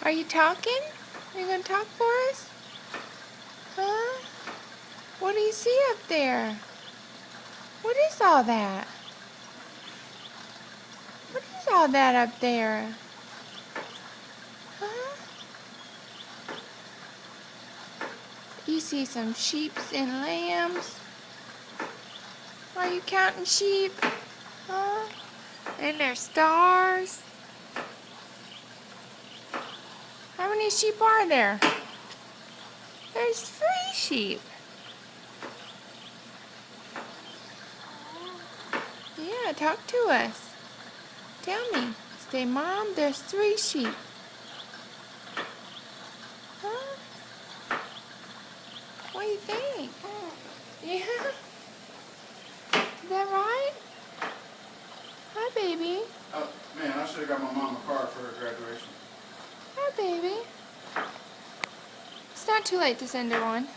Are you talking? Are you gonna talk for us? Huh? What do you see up there? What is all that? What is all that up there? Huh? You see some sheeps and lambs? Are you counting sheep? Huh? And there's stars. How many sheep are there? There's 3 sheep. Yeah, talk to us. Tell me. Say, Mom, there's 3 sheep. Huh? What do you think? Yeah? Is that right? Hi, baby. Oh, man, I should have got my mom a card for her graduation. Hi, baby. It's not too late to send her one.